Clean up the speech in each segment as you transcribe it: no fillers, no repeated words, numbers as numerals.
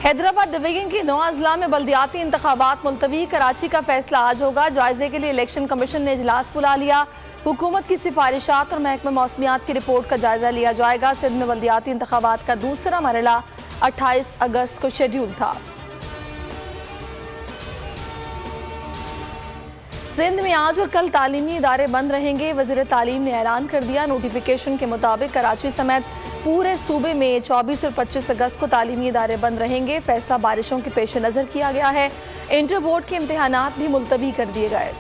Hyderabad division के 9 अजला में बल्दियाती इंतखाबात मुलतवी। कराची का फैसला आज होगा। जायजे के लिए इलेक्शन कमीशन ने इजलास बुला लिया। हुकूमत की सिफारिशात और महकमा मौसमियात की रिपोर्ट का जायजा लिया जाएगा। सिंध में बल्दियाती इंतखाबात का दूसरा मरहला 28 अगस्त को शेड्यूल था। सिंध में आज और कल तालीमी इदारे बंद रहेंगे। वज़ीर तालीम ने ऐलान कर दिया। नोटिफिकेशन के मुताबिक कराची समेत पूरे सूबे में 24 और 25 अगस्त को तालीमी इदारे बंद रहेंगे। फैसला बारिशों के पेश नज़र किया गया है। इंटर बोर्ड के इम्तिहानात भी मुलतवी कर दिए गए।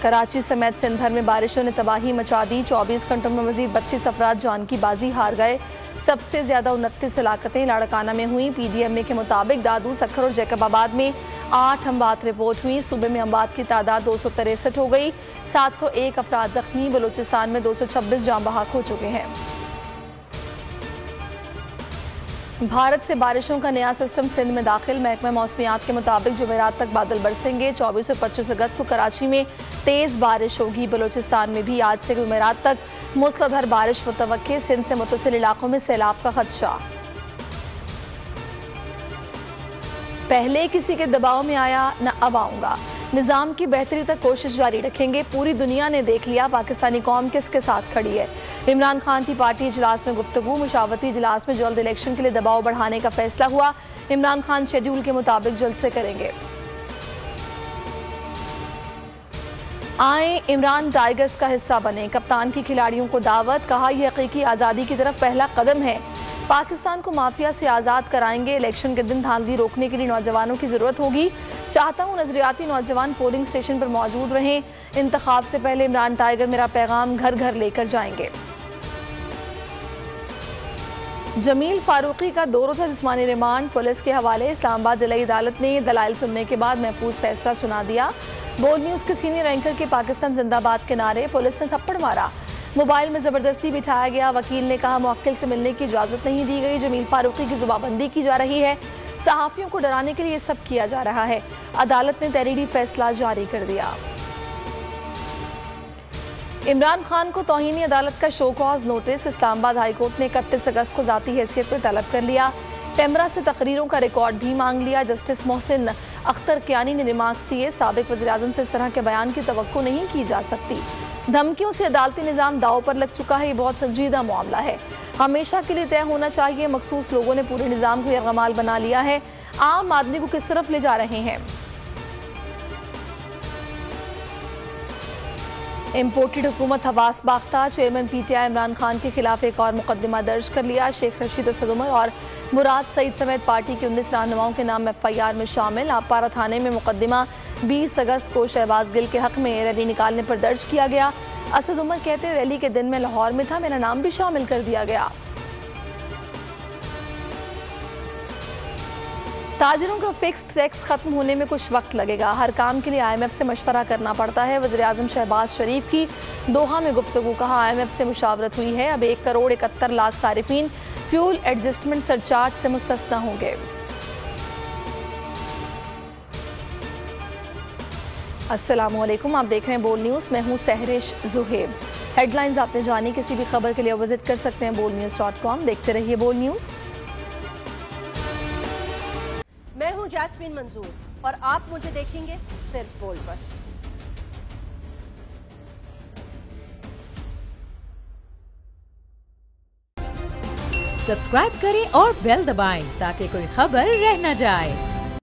कराची समेत सिंध भर में बारिशों ने तबाही मचा दी। 24 घंटों में मजीद 32 अफराद जान की बाजी हार गए। सबसे ज्यादा 29 हलाकतें लाड़काना में हुई। PDMA के मुताबिक दादू, सखर और जैकबाबाद में 8 अमवात रिपोर्ट हुई। सूबे में अमवात की तादाद 263 हो गई। 701 अफराद जख्मी। बलूचिस्तान में 226 जाँ बहक हो चुके हैं। भारत से बारिशों का नया सिस्टम सिंध में दाखिल। महकमा मौसमियात के मुताबिक जुमेरात तक बादल बरसेंगे। 24 और 25 अगस्त को कराची में तेज बारिश होगी। बलूचिस्तान में भी आज से जुमेरात तक मूसलाधार बारिश मुतवक्के। सिंध से मुतसिल इलाकों में सैलाब का खदशा। पहले किसी के दबाव में आया न अब आऊंगा। निज़ाम की बेहतरी तक कोशिश जारी रखेंगे। पूरी दुनिया ने देख लिया पाकिस्तानी कौम किसके साथ खड़ी है। इमरान खान की पार्टी इजलास में गुफ्तगू। मुशावरती इजलास में जल्द इलेक्शन के लिए दबाव बढ़ाने का फैसला हुआ। इमरान खान शेड्यूल के मुताबिक जलसे करेंगे। आए इमरान टाइगर्स का हिस्सा बने। कप्तान की खिलाड़ियों को दावत। कहा यह हकीकी आज़ादी की तरफ पहला कदम है। पाकिस्तान को माफिया से आज़ाद कराएंगे। इलेक्शन के दिन धांधली रोकने के लिए नौजवानों की ज़रूरत होगी। चाहता हूँ नजरियाती नौजवान पोलिंग स्टेशन पर मौजूद रहें। इंतखाब से पहले इमरान टाइगर मेरा पैगाम घर घर लेकर जाएंगे। जमील फारूकी का 2 रोज़ा जिस्मानी रिमांड पुलिस के हवाले। इस्लामाबाद जिला अदालत ने दलाइल सुनने के बाद महफूज फैसला सुना दिया। बोल न्यूज़ के सीनियर एंकर के पाकिस्तान जिंदाबाद के नारे। पुलिस ने थप्पड़ मारा। मोबाइल में जबरदस्ती बिठाया गया। वकील ने कहा मुवक्किल से मिलने की इजाजत नहीं दी गई। जमील फारूकी की जुबाबंदी की जा रही है। सहाफियों को डराने के लिए सब किया जा रहा है। अदालत ने तहरीरी फैसला जारी कर दिया। इमरान खान को तौहीनी अदालत का show cause notice. Islamabad high court ने 31 अगस्त को जाती हैसियत पर तलब कर लिया। पैमरा से तकरीरों का रिकॉर्ड भी मांग लिया। जस्टिस मोहसिन अख्तर कियानी ने रिमार्क्स दिए। साबिक वज़ीर-ए-आज़म से इस तरह के बयान की तवक्को नहीं की जा सकती। धमकियों से अदालती निज़ाम दाव पर लग चुका है। ये बहुत संजीदा मामला है। हमेशा के लिए तय होना चाहिए। मखसूस लोगों ने पूरे निज़ाम को यरगमाल बना लिया है। आम आदमी को किस तरफ ले जा रहे हैं। इम्पोर्टेड हुकूमत हवास बाख्ता। चेयरमैन PTI इमरान खान के खिलाफ एक और मुकदमा दर्ज कर लिया। शेख रशीद असद उमर और मुराद सईद समेत पार्टी के 19 रहनुमाओं के नाम FIR में शामिल। आपारा थाने में मुकदमा 20 अगस्त को शहबाज गिल के हक में रैली निकालने पर दर्ज किया गया। असद उमर कहते रैली के दिन में लाहौर में था, मेरा नाम भी शामिल कर दिया गया। ताजिरों का फिक्स्ड टैक्स खत्म होने में कुछ वक्त लगेगा। हर काम के लिए IMF से मशवरा करना पड़ता है। वज़ीर-ए-आज़म शहबाज शरीफ की दोहा में गुफ्तगू। कहा IMF से मुशावरत हुई है। अब 1 करोड़ 71 लाख सारिफीन फ्यूल एडजस्टमेंट सरचार्ज से मुस्तस्ना होंगे। अस्सलामुअलैकुम, आप देख रहे हैं बोल न्यूज़। मैं हूं सहरिश जुहेब। हेडलाइंस आपने जानी। किसी भी खबर के लिए विजिट कर सकते हैं bolnews.com। देखते रहिए बोल न्यूज़। मैं हूं जैस्मीन मंजूर और आप मुझे देखेंगे सिर्फ बोल पर। सब्सक्राइब करें और बेल दबाएं ताकि कोई खबर रह न जाए।